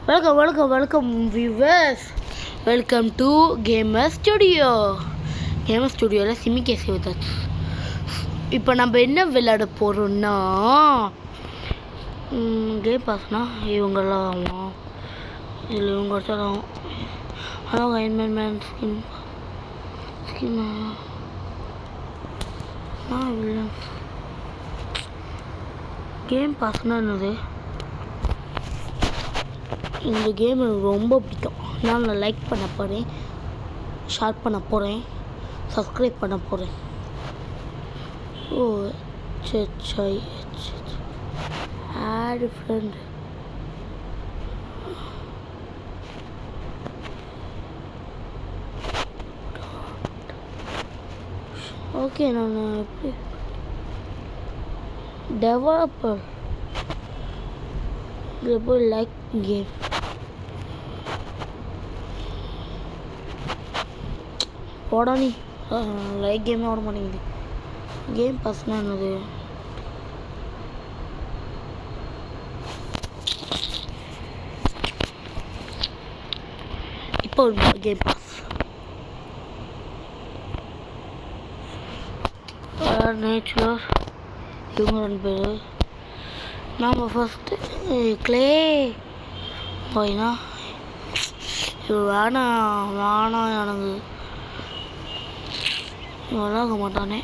welcome viewers. Welcome to Gamer Studio. Gamer Studioவில் SIMI கேசி வந்தாச்சு. இப்போ நம்ம என்ன விளையாட போகிறோம்னா கேம் பாஸ்னா இவங்கெல்லாம் இதில் இவங்க வச்சாலும் அதான் அயன்மேன் ஸ்கின் கேம் பாஸ்னா என்னது? இந்த கேம் எனக்கு ரொம்ப பிடிக்கும். நான் லைக் பண்ண போகிறேன், ஷேர் பண்ண போகிறேன், சப்ஸ்கிரைப் பண்ண போகிறேன். ஓ சரி ஆட் ஃப்ரெண்ட். ஓகே, நான் எப்படி டெவலப்பர் இதில் போய் லைக் கேம் போடா நீ லைக் கேமே ஓட மாட்டேங்குது. கேம் பாஸ்னா என்னது? இப்போ ஒரு கேம் பாஸ் நேச்சுரல் இவங்க 2 பேர். நாம் ஃபஸ்ட்டு க்ளே போயினா இது வேணாம் எனக்கு விளாக மாட்டானே.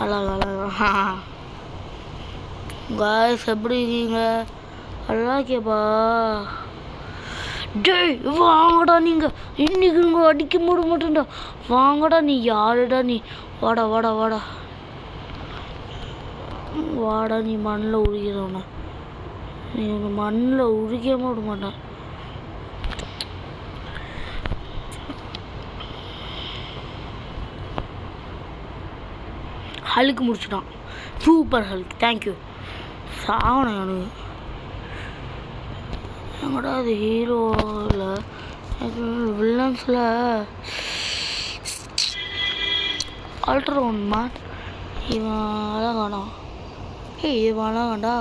அழகா காய்ஸ், எப்படி இருக்கீங்க? நல்லா கேப்பா. டேய் வாங்கடா, நீங்கள் இன்னைக்கு இங்கே அடிக்க முடிய மாட்டேன்டா. வாங்கடா, நீ யாருடா நீ? வாடா வாடா வாடா வாடா, நீ மண்ணில் உருகிறவன. நீ மண்ணில் உருக விட மாட்டேன். ஹலுக்கு முடிச்சுட்டான். Super ஹலுக்கு, thank you. சாவணும் எனக்கு. எங்கடா அது ஹீரோவில் வில்லன்ஸில் அல்ட்ரா ஒன்மா இவன் அதான் காணோம். இவன் அதான் வேண்டா.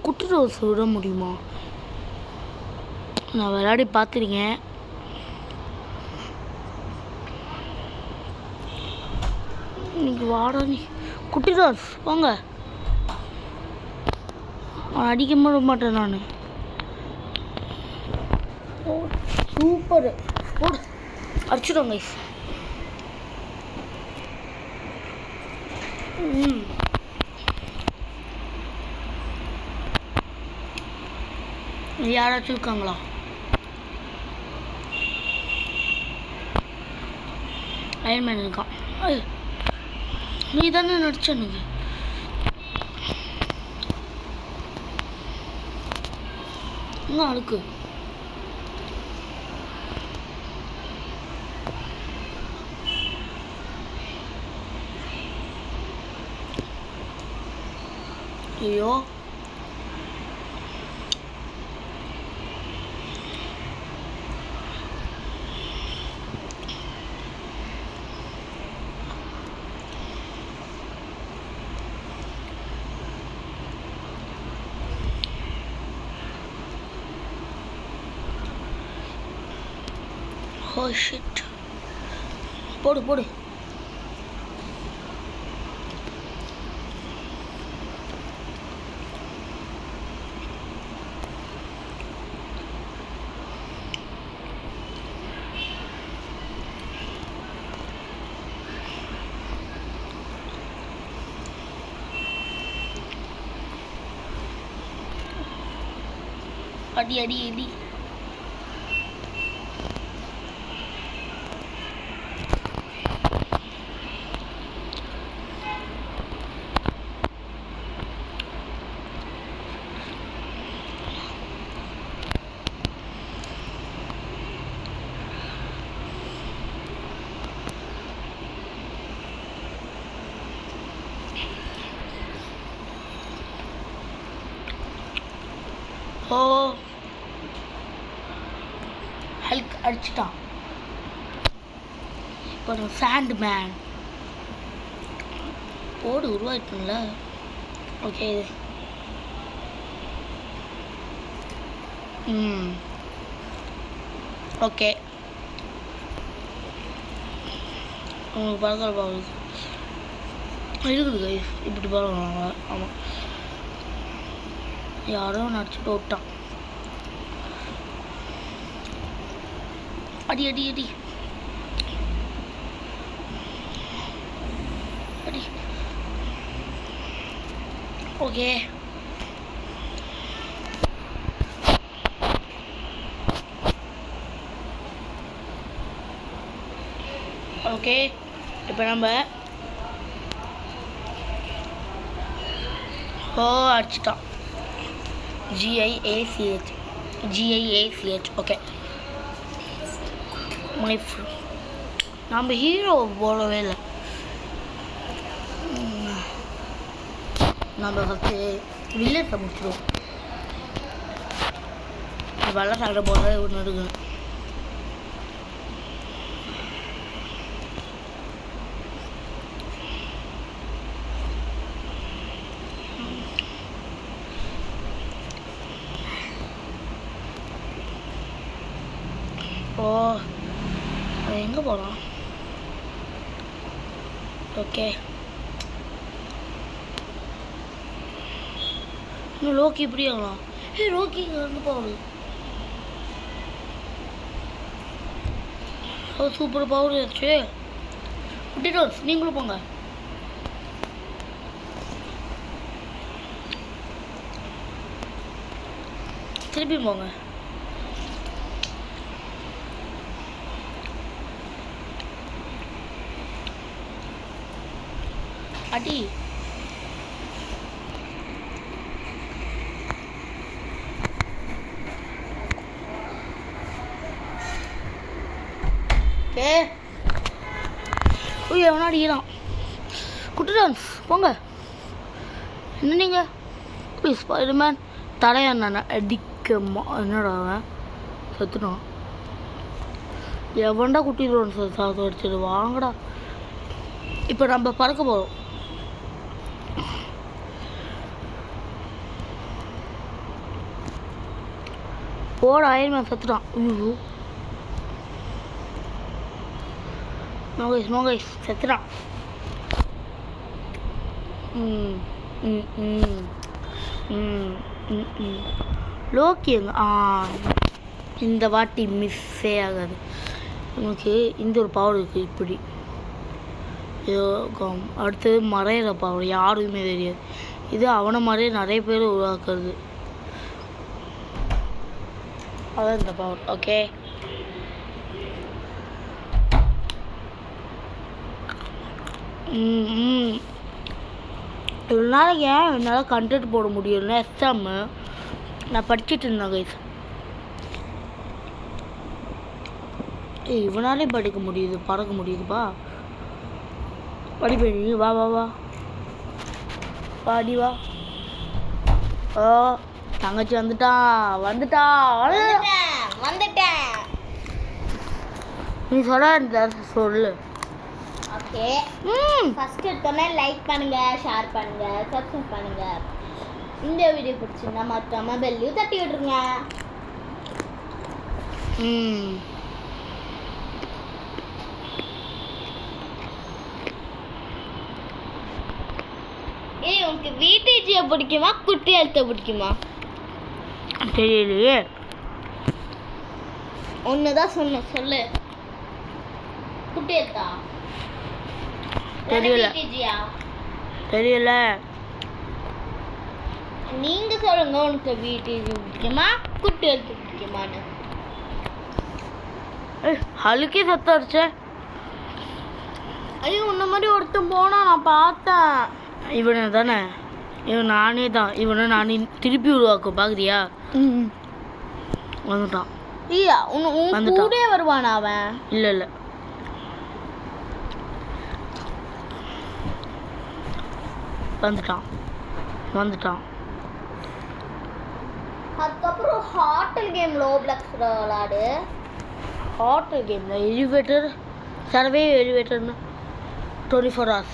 குட்டி ரோஸ் விட முடியுமா? நான் விளையாடி பார்த்துருக்கேன். இன்னைக்கு வாடா நீ குட்டி ரோஸ், வாங்க. அடிக்க மாட்டேன் நான். சூப்பர் போடு, அடிச்சிடும் கைஸ். யாராச்சும் இருக்காங்களா? அயன்மேன் இருக்கான். நீ தானே நடிச்ச? எனக்கு இன்னும் அழுக்கு. ஐயோ ஷிட். போடு போடு. அடி அடி அடி. ஓ ஹல்க் அடிச்சிட்டான். இப்போ சாண்ட் மேன் போடு உருவாயிட்டுல. ஓகே ஓகே உங்களுக்கு பழக்கிற பாருங்க இருக்குது கை இப்படி பாருங்க. ஆமாம் யாரோ நடிச்சுட்டு விட்டான். அடி அடி அடி அடி. ஓகே ஓகே இப்போ நம்ம அடிச்சிட்டான். GIACH. ஓகே நம்ம ஹீரோ போடவே இல்லை. நம்ம ஃபஸ்ட்டு வில்லத்தை முடிச்சிடுவோம். வெள்ளை சாப்பிட போகிறத ஒன்று எடுக்கணும். எங்கே போகலாம்? ஓகே இன்னும் லோக்கி இப்படி ஆகலாம். லோக்கி இங்கே போகுது. சூப்பர் பவர் ஆச்சு. விட்டுட்டு நீங்களும் போங்க. திருப்பி போங்க. அடி எவனா அடிக்கிறான். குட்டி டான்ஸ் போங்க. என்ன நீங்கள் ஸ்பைடர்மேன் தலையண்ணா அடிக்கமா என்னடா செத்துட்டான். எவன்டா குட்டி டான்ஸ் சாத்து அடிச்சிடு வாங்கடா. இப்போ நம்ம பறக்க போகிறோம். போட அயன்மேன் செத்துட்டான். ஐயோ மோகைஸ் செத்துட்டான். லோக்கி இந்த வாட்டி மிஸ்ஸே ஆகாது. நமக்கு இந்த ஒரு பவர் இருக்குது. இப்படி அடுத்தது மறையிற பவர் யாருக்குமே தெரியாது. இது அவனை மாதிரியே நிறைய பேர் உருவாக்குறது. அதான் இந்த பவர். ஓகே இவ்வளோ நாளைக்கு என்னால் கண்டென்ட் போட முடியும்னா எக்ஸாம் நான் படிச்சுட்டு இருந்தேன் கைஸ். இவனாலே படிக்க முடியுது, பறக்க முடியுதுப்பா. படிப்பேன் நீ. வா வா வா பாடி வா. தங்கச்சி வந்துட்டா. நீ சொல்லு. ஓகே ஃபர்ஸ்ட் எடுத்தோன்னே லைக் பண்ணுங்க, ஷேர் பண்ணுங்க, சப்ஸ்கிரைப் பண்ணுங்க. இந்த வீடியோ பிடிச்சிருந்தா மறக்காம பெல்லையும் தட்டி விட்டுருங்க. உனக்கு VTG பிடிக்குமா குட்டி எழுத்த பிடிக்குமா? தெரியலையே. ஒண்ணுதான் சொல்லு. குட்டி எழுத்தா தெரியல. நீங்க சொல்லுங்க உனக்கு VTG பிடிக்குமா குட்டி எழுத்து பிடிக்குமான்னு. அழுக்கே சத்தம் அடிச்ச. ஐயோ உன்ன மாதிரி ஒருத்தன் போனா நான் பார்த்தேன். இவனை தானே? இவன் நானே தான். இவனை நானே திருப்பி உருவாக்கும். பார்க்குறியா? வந்துட்டான். ஐயா உன் கூட வருவானா அவன்? இல்லை வந்துட்டான். அதுக்கப்புறம் ஹாட்டல் கேம் ரோப்ளக்ஸ் விளாடு. ஹாட்டல் கேம்ல எலிவேட்டர் சர்வே எலிவேட்டர்னு 24 hours.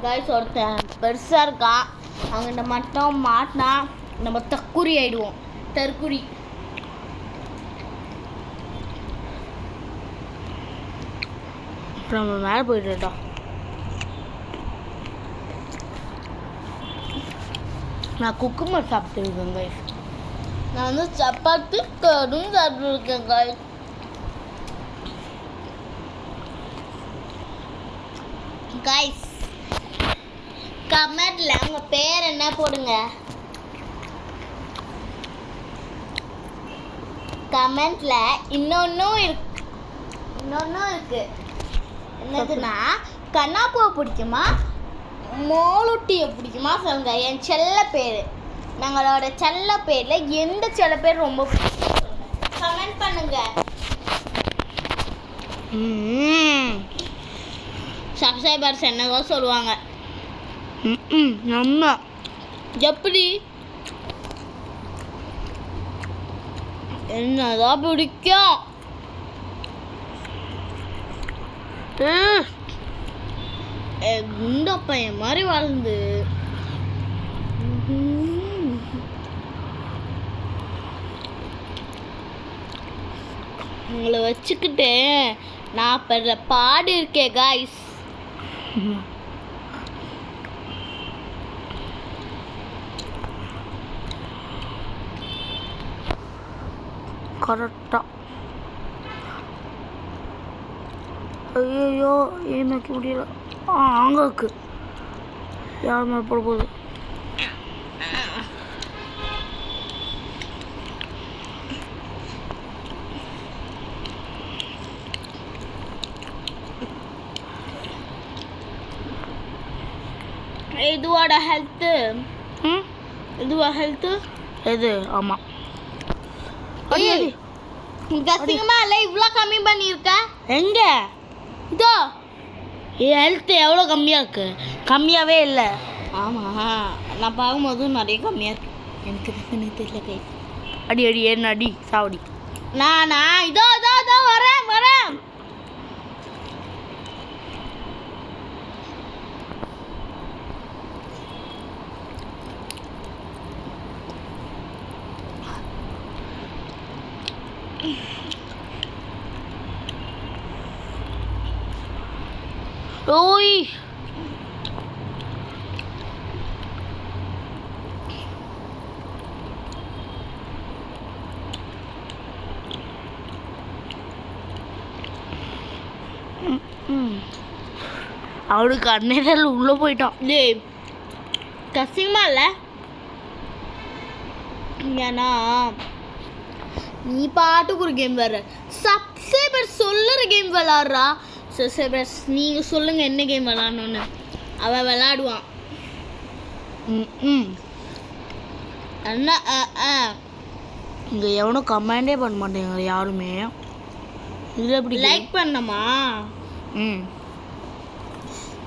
காய்ஸ் ஒருத்தன் பெருசாக இருக்கான், அவங்கள்ட்ட மட்டும் மாட்டினா நம்ம தற்குறி ஆயிடுவோம். தற்குறி. அப்புறம் நம்ம மேலே போயிட்டுட்டோம். நான் குக்கும்பர் சாப்பிட்டுருக்கேன் கைஸ். நான் வந்து சப்பாத்தி கடும் சாப்பிட்டுருக்கேன் காய்ஸ். காய்ஸ் கமெண்ட்ல உங்க பேர் என்ன போடுங்க. கமெண்ட்ல இன்னொன்னும் இருக்கு. என்னதுன்னா கண்ணாப்பூவை பிடிக்குமா மோளுட்டியை பிடிக்குமா சொல்லுங்க. என் செல்ல பேர், நாங்களோட செல்ல பேரில் எந்த செல்ல பேர் ரொம்ப பிடிக்கும் கமெண்ட் பண்ணுங்க. சப்ஸ்கிரைபர்ஸ் என்னதோ சொல்லுவாங்க. நம்ம எப்படி என்னதான் பிடிக்கும். குண்ட பையன் மாதிரி வாழ்ந்து உங்களை வச்சுக்கிட்டு நான் படுற பாடு இருக்கேன் காய்ஸ். கரெக்டாக. ஐயோ ஏன் வைக்க முடியல. அங்கே இருக்கு. யார் மேலே போட போகுது. இதுவோட ஹெல்த்து எது? ஆமாம். கசிங்கமா இல்லை இவ்வளோ கம்மி பண்ணியிருக்க. எங்க இதோ என் ஹெல்த்து எவ்வளோ கம்மியாக இருக்கு? கம்மியாகவே இல்லை. ஆமாம், நான் பார்க்கும்போது நிறைய கம்மியாக இருக்கு. எனக்கு தெரியல கை. அடி அடி என்ன அடி சாவடி. நானா இதோ இதோ இதோ வரேன். ஓய் அவளுக்கு அந்நேரம் உள்ளே போயிட்டான். டேய் கசிங்கமா இல்லை. ஏன்னா நீ பாட்டுக்கு ஒரு கேம் விளாட்ற, சப்ஸ்கிரைபர் சொல்லுற கேம் விளாட்றா. சப்ஸ்கிரைபர்ஸ் நீங்கள் சொல்லுங்கள் என்ன கேம் விளாட்ணுன்னு, அவன் விளாடுவான். என்ன இங்கே எவனும் கமெண்டே பண்ண மாட்டேங்க யாருமே. இதில் எப்படி லைக் பண்ணமா?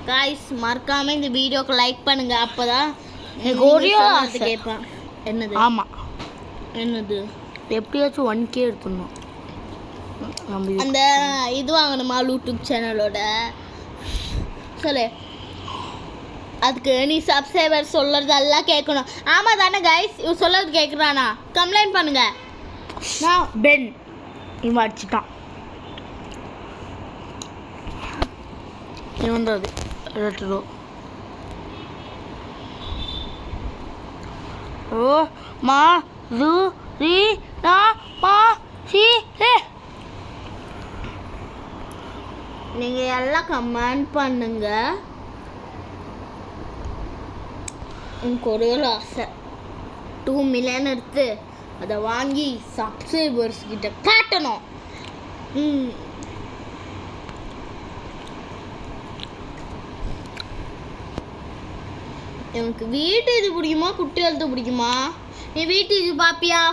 காய்ஸ் மறக்காம இந்த வீடியோக்கு லைக் பண்ணுங்க. அப்பதான் எனக்கு ஒரே ஆசை கேட்பான். என்னது? ஆமாம், என்னது? எப்படியாச்சும் 1K எடுத்துடணும். அந்த இது வாங்கணுமா யூடியூப் சேனலோட? சொல்லு. அதுக்கு நீ சப்ஸ்கிரைபர் சொல்கிறதெல்லாம் கேட்கணும். ஆமாம் தானே கைஸ்? இவன் சொல்கிறது கேட்குறானா? கம்ப்ளைண்ட் பண்ணுங்க. நான் பென் இவன் அடிச்சிட்டான். இவன் தான் அது ரெட்டோ. ஓ மா ரு ரி நா மா சி ஹே. நீங்கள் எல்லாம் கமெண்ட் பண்ணுங்க. எனக்கு ஒரே ஒரு ஆசை, 2 மில்லியன் எடுத்து அதை வாங்கி சப்ஸ்கிரைபர்ஸ் கிட்ட காட்டணும். எனக்கு வீட்டு இது பிடிக்குமா குட்டி எழுத்து பிடிக்குமா? நீ வீட்டு இது பாப்பியா?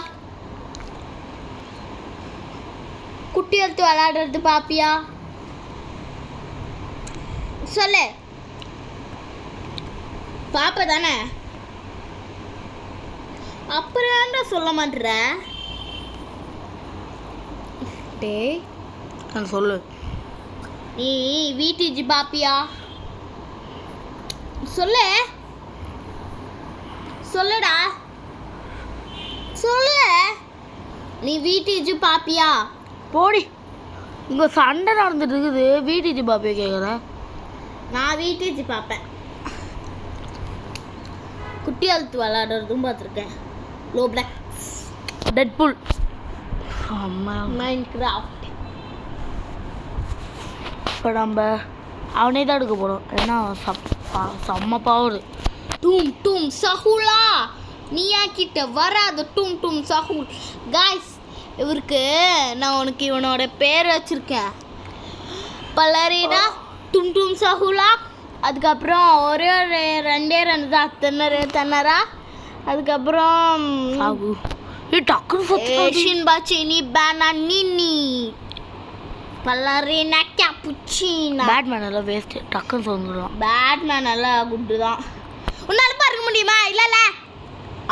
குட்டி எழுத்து விளையாடுறது பாப்பியா? சொல்லு. பாப்ப தானே? அப்புறம் ஏன்டா சொல்ல மாட்டேற? டேய் நான் சொல்லு. நீ வீட்டு இது பாப்பியா? சொல்லு சொல்லுடா சொல்லு. நீ வீட்டேஜ் பாப்பியா? போடி, இங்கே சண்டை நடந்துட்டு இருக்குது, வீட்டுக்கு பாப்பியா கேட்குறேன். நான் வீட்டேஜ் பார்ப்பேன். குட்டி அழுத்து விளையாடுறதும் பார்த்துருக்கேன். Low block, Deadpool, Minecraft. இப்போ நம்ம அவனே தான் எடுக்க போகிறோம். ஏன்னா செம்ம பவர். டூம் டூம் சஹூலா, நீயா கிட்ட வராத டூம் டூம் சஹூல். காய்ஸ், இவருக்கு நான் உனக்கு இவனோட பேர் வச்சிருக்கேன். பலரீனா டும் டும் சஹூலா. அதுக்கப்புறம் ஒரே ரெண்டே தான் தன்னரா. அதுக்கப்புறம் ஏஷியன் பாச்சினி பேனானினி பலரீனா கேப்புச்சினா. பேட்மேன் எல்லாம் வேஸ்ட், டக்குன்னு சொல்லிடலாம். பேட்மேன் எல்லாம் குட்டு தான். உன்னால பறக்க முடியுமா? இல்லைல்ல,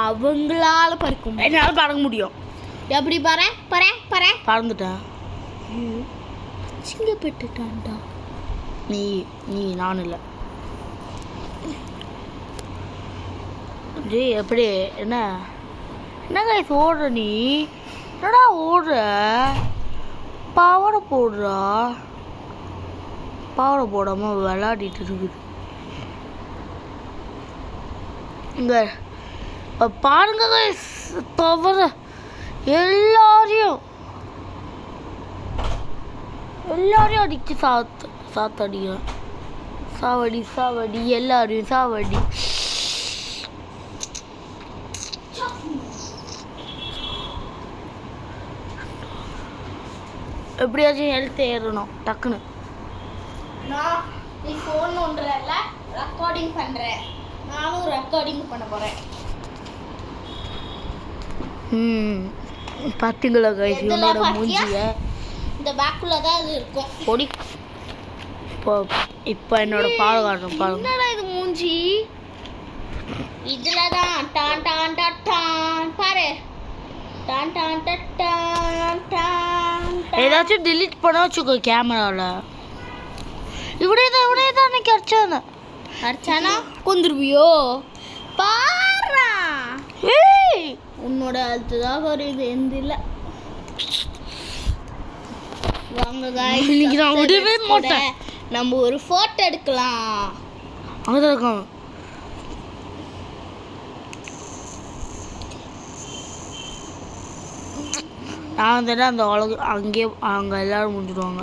அவங்களால பறக்க முடியும். என்னால் பறக்க முடியும். எப்படி பாரு பாரு பாரு. பறந்துட்டேன். சிங்கப்பட்டுட்டான்டா. நீ நீ நான் இல்லை. ஜி எப்படி என்ன என்ன கைஸ் ஓடுற நீ? என்னடா ஓடுற? பவரை போடுறா. பவரை போடாமல் விளையாடிட்டு இருக்குது. இங்கே இப்போ பாருங்க கைஸ், பவரை எல்லாரையும் அடிச்சு சாத்தடிக்கிறேன். சாவடி எல்லாரையும் சாவடி. எப்படியாச்சும் ஹெல்த் ஏறணும் டக்குன்னு. நான் நீ ஃபோன் ஒன்றல ரெக்கார்டிங் பண்ணுறேன். நானும் ரெக்கார்டிங் பண்ண போகிறேன். பார்த்தீங்களா கைஸ் இவனோட மூஞ்சிய? இந்த பேக்குள்ள தான் இது இருக்கும். பொடி. இப்போ என்னோட பால் காட்டுறேன் பாருங்க. என்னடா இது மூஞ்சி? இதுல தான் டான் டான் டான் டான் பாரு. டான் டான் டான் டான் டான். ஏதாச்சும் டிலீட் பண்ண வச்சுக்கோ கேமராவில். இவனே தான் அன்னைக்கு அர்ச்சனா கொந்துருவியோ பாரா. உன்னோட அழுத்து தான் வருது, எந்த இல்லை. வாங்க guys, இன்னைக்கு நான் விடவே மாட்டேன். நம்ம ஒரு போட்டோ எடுக்கலாம். அங்கதான் இருக்கான். நான் வந்துட்டு அந்த உலக அங்கேயே அங்கே எல்லாரும் முடிஞ்சிடுவாங்க.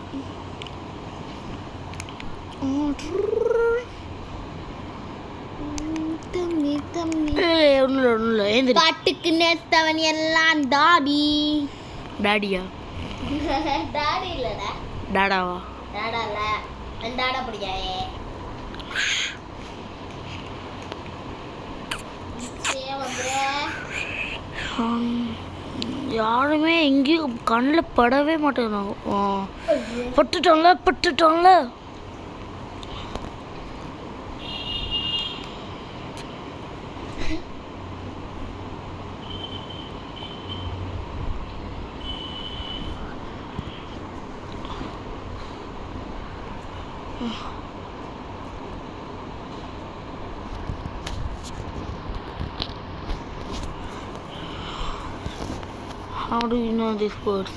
ஒன்றும் இல்லை ஏந்திரி. பாட்டுக்கு நேத்தவன் எல்லாம் டாடியா? டாடி இல்லடா. டாடாவா? டாடா இல்ல, டாடா பிடிக்காயே. யாருமே எங்கேயும் கண்ணில் படவே மாட்டேங்கிறாங்க. பட்டுட்டான்ல. How do you know these words?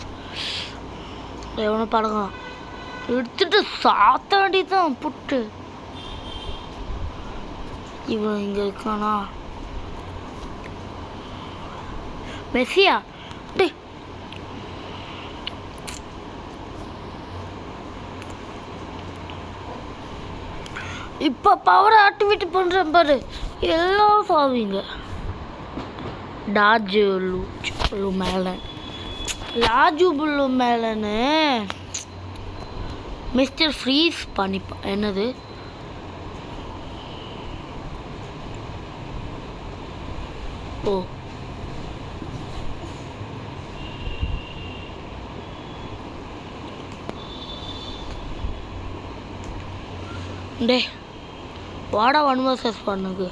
எவனை படகம் எடுத்துட்டு சாத்த வேண்டியதான் புட்டு. இவன் இங்கே இருக்கானா? மெஸ்ஸியா? டே இப்போ பவரை ஆக்டிவேட் பண்ணுறேன் பாரு, எல்லாம் சாவீங்க. லாஜு மேலன்னு மிஸ்டர் ஃப்ரீஸ் பண்ணிப்பா. என்னது ஓ டே வாடா 1 vs பண்ணுங்க.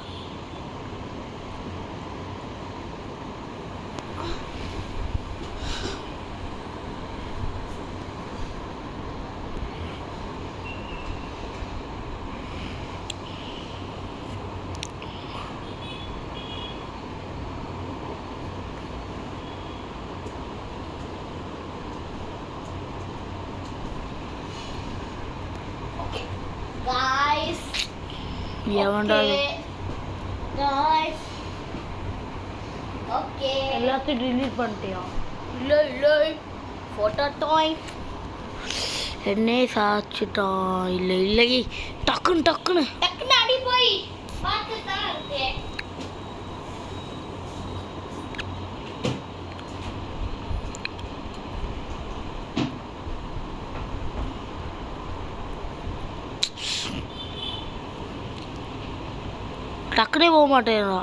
எவன்டா guys ஓகே எல்லாத்தையும் delete பண்ணிட்டியா? இல்லை ஃபோட்டோ டைம். என்னே சாச்சிட்டான். இல்லை டக்குன்னு அடி போய் பார்த்து தான் இருக்கேன். டக்குனே போக மாட்டேங்கிறா.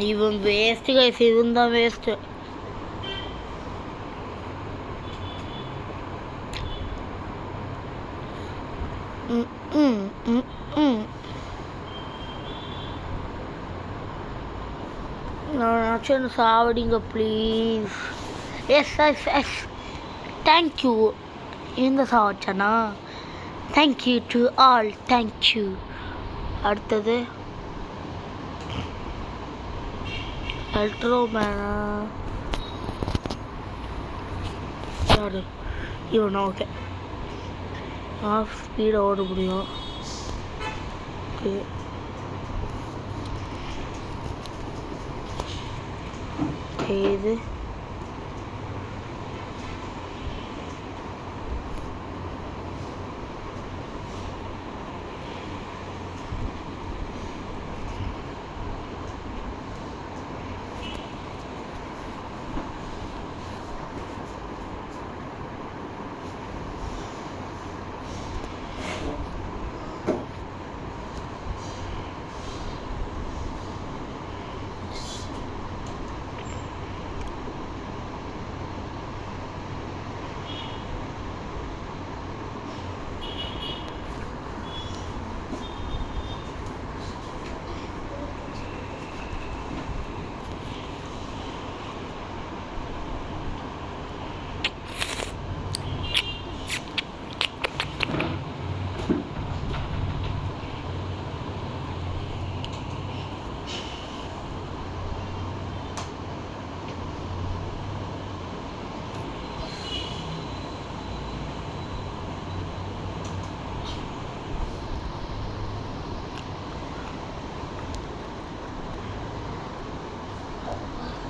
இவன் வேஸ்ட் கைஸ், இவன் தான் வேஸ்ட். நான் சாவடிங்க ப்ளீஸ். Yes thank you. எந்த சாவச்சனா? Thank you to all, thank you. அடுத்தது அல்ட்ரோமேனா யாரு? இவனா? ஓகே, ஆஃப் ஸ்பீடாக ஓட முடியும். ஓகே, இது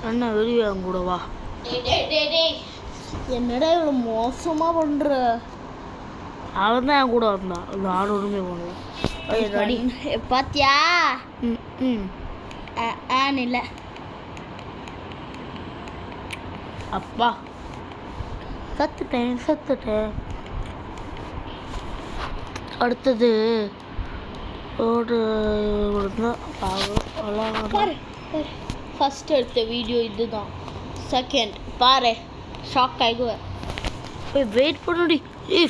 என்ன வெளியே கூட வா. என்னடா இவ்வளோ மோசமாக பண்ணுற? அவன் தான் என் கூட வந்தான். நானும் ஒன்றுமே பண்ணல. ரெடி பாத்தியா? ம் இல்லை அப்பா சத்துட்டேன். அடுத்தது ஒரு பாரு. ஃபர்ஸ்ட் எடுத்த வீடியோ இதுதான். செகண்ட் பாரு, ஷாக் ஆகுவேன். வெயிட் பண்ணுடி.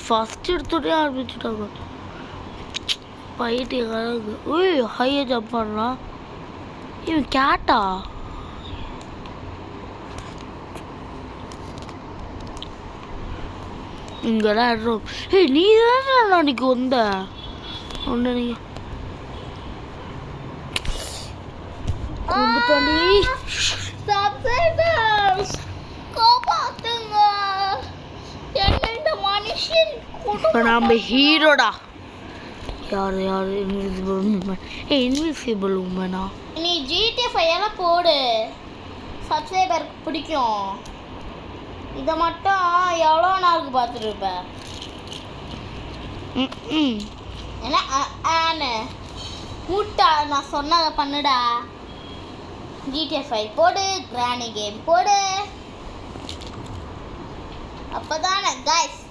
ஃபர்ஸ்ட் எடுத்தோடே ஆரம்பிச்சுட்டாங்க. பைட்டு ஹையை ஜம்ப் பண்ணலாம். இவன் கேட்டா இங்கெல்லாம் ஆடுறோம். நீ தானே அன்னைக்கு வந்த ஒன்று நீ இப்போ நம்ம ஹீரோடா. யார் இன்விசிபிள் உமனா? நீ GTA 5 எல்லாம் போடு, சப்ஸ்கிரைபருக்கு பிடிக்கும். இதை மட்டும் எவ்வளோ நாளுக்கு பார்த்துருப்ப? ஏன்னா மூட்டா நான் சொன்னதை பண்ணுடா. GTA 5 போடு, கிராணி கேம் போடு. அப்போதானே கைஸ்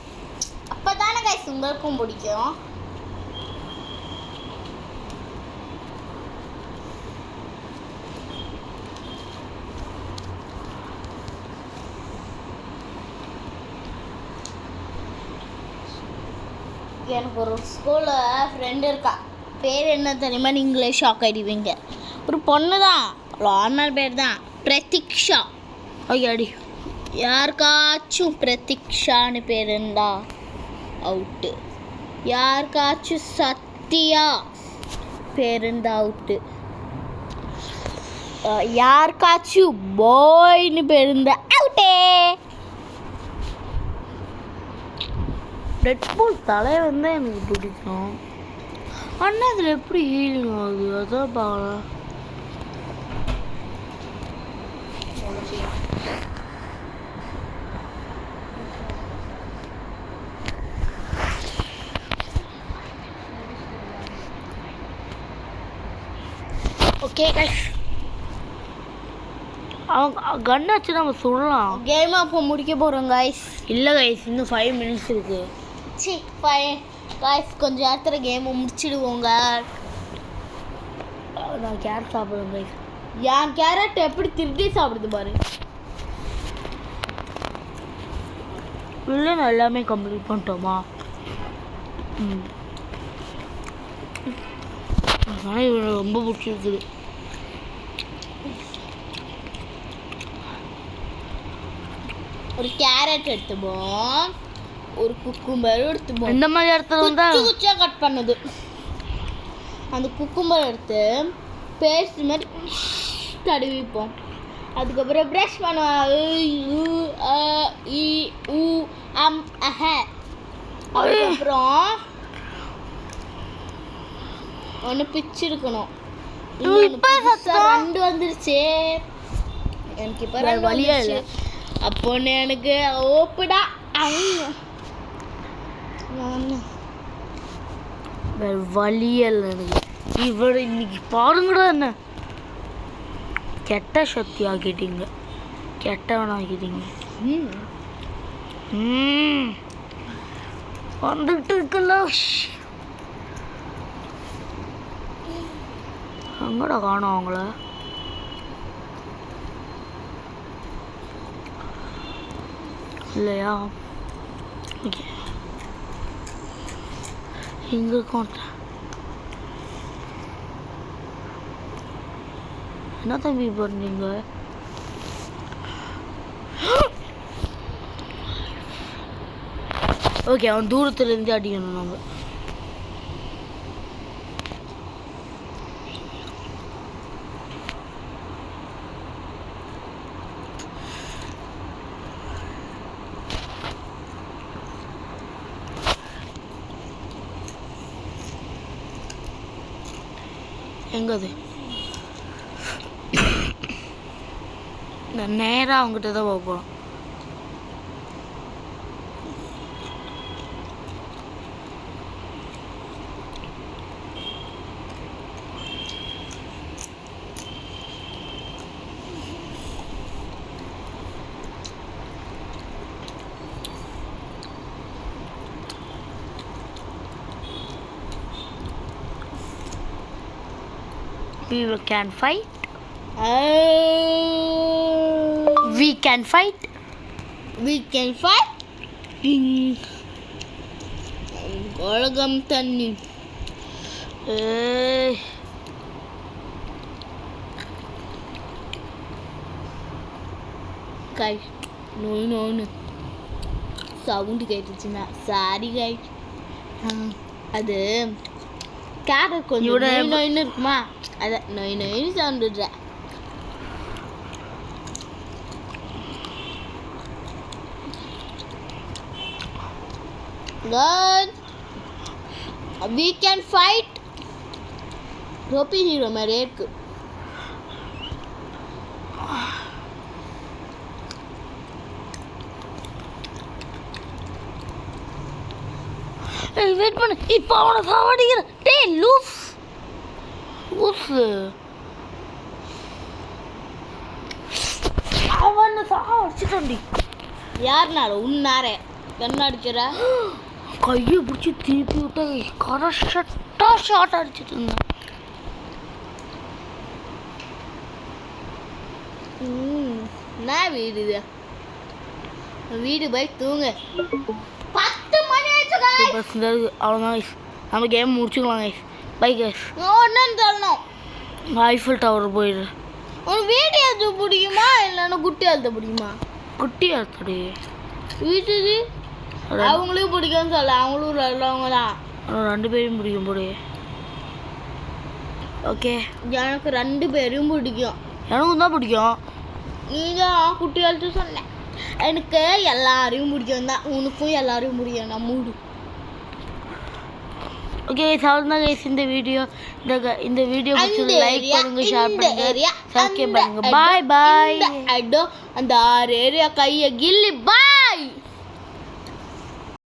உங்களுக்கும் பிடிக்கும். எனக்கு ஒரு ஸ்கூலில் ஃப்ரெண்டு இருக்கா. பேர் என்ன தெரியுமா? நீங்களே ஷாக் ஆகிடுவீங்க. ஒரு பொண்ணு தான், நார்மல் பேர் தான், பிரதீக்ஷா. ஐயாடி யாருக்காச்சும் பிரதீக்ஷான்னு பேர் இருந்தா அவுட்டு. யாருக்காச்சும் சத்யா பேர் இருந்தா அவுட்டு. யாருக்காச்சும் பாய்னு பேர் இருந்தா அவுட்டே. டெட்பூல் தலை வந்து எனக்கு பிடிக்கும். ஆனால் இதில் எப்படி ஹீலிங் ஆகுது அதான் பார்க்கலாம். ஓகே கைஸ், அவங்க கன் வச்சு நம்ம சொல்லலாம். கேம் அப்போ முடிக்க போகிறோம் கைஸ். இல்லை கைஸ், இன்னும் 5 minutes இருக்கு. கைஸ் கொஞ்சம் நேரத்தில் கேமை முடிச்சிடுவோங்க. நான் கேரட் சாப்பிடுவேன் கைஸ். என் கேரட் எப்படி திருடி சாப்பிடுது பாரு. இல்லை நான் எல்லாமே கம்ப்ளீட் பண்ணிட்டோமா? ஆனால் இவனுக்கு ரொம்ப பிடிச்சிருக்குது. ஒரு கேரட் எடுத்துப்போம், ஒரு குக்கும்பர் எடுத்துப்போம். இந்த மாதிரி இடத்துல வந்து குச்சியாக கட் பண்ணுது. அந்த குக்கும்பர் எடுத்து பேஸ்ட் மாதிரி தடவிப்போம். அதுக்கப்புறம் ப்ரஷ் பண்ணுவோம். அதுக்கப்புறம் ஒன்று பிச்சிருக்கணும். ரெண்டு வந்துருச்சு எனக்கு. இப்போ வழியா இல்லை. அப்போன்னு எனக்கு ஓப்புடா. வேறு வழியே இல்லை எனக்கு. இவர் இன்னைக்கு பாருங்கடா என்ன கெட்ட சக்தி ஆக்கிட்டீங்க, கெட்டவன் ஆக்கிட்டீங்க. வந்துட்டு இருக்குல்ல. அங்கடா காணும் அவங்கள. இல்லையா? ஓகே, இங்கே இருக்கோம். என்ன தம்பி பண்ணீங்க? ஓகே, அவன் தூரத்துலேருந்து அடிக்கணும் நம்ம. எங்கது? நான் நேராக அவங்ககிட்ட தான் போக போகிறோம். We can fight. We can fight. We can fight. உலகம் தண்ணி. கை நோய் நோன்னு சவுண்டு கேட்டுச்சுன்னா சாரி கை. அது கேரட் கொஞ்சம் நோய் நோயின்னு இருக்குமா, அதான் நோய் நோயின்னு சவுண்ட் விடுற. Good. We can fight. ரோபி ஹீரோ மாதிரியே இருக்கு. வெயிட் பண்ணு, இப்போ அவனை சாவடிக்கிறேன். டேய் லூஸ் லூஸு, அவனை சாவடிச்சிட்டோண்டி. யாருனால உன்னாரே கண்ணடிக்கிற கையை பிடிச்சி திருப்பி விட்டா கரெக்டாக ஷார்ட் அடிச்சுட்டு இருந்தேன். நான் வீடு இது வீடு போய் தூங்க. 10 மணி ஆயிடுச்சு. அவ்வளோதான் கைஸ், நம்ம கேம் முடிச்சுக்கலாம் கைஸ். Bye guys. ஒன்றுன்னு சொல்லணும். ஐஃபில் டவர் போயிடு. உனக்கு வீடு எழுத பிடிக்குமா இல்லைன்னா குட்டி எழுத பிடிக்குமா? குட்டி ஆத்தடி வீட்டுது அவங்களையும் பிடிக்கும்னு சொல்ல அவங்களும் நல்லவங்க தான். ரெண்டு பேரும் பிடிக்கும் போடு. ஓகே எனக்கு 2 பேரும் பிடிக்கும். எனக்கும் தான் பிடிக்கும். நீ தான் குட்டி ஆள்ட்டு சொன்ன. எனக்கு எல்லாரையும் பிடிக்கும் தான். உனக்கும் எல்லாரையும் பிடிக்கும் நான் மூடு. ஓகே அவ்வளோதான் கைஸ் இந்த வீடியோ. இந்த வீடியோ பிடிச்சது லைக் பண்ணுங்க, ஷேர் பண்ணுங்க, சப்ஸ்கிரைப் பண்ணுங்க. பாய் பாய். அந்த 6 ஏரியா கையை கில்லி பாய்.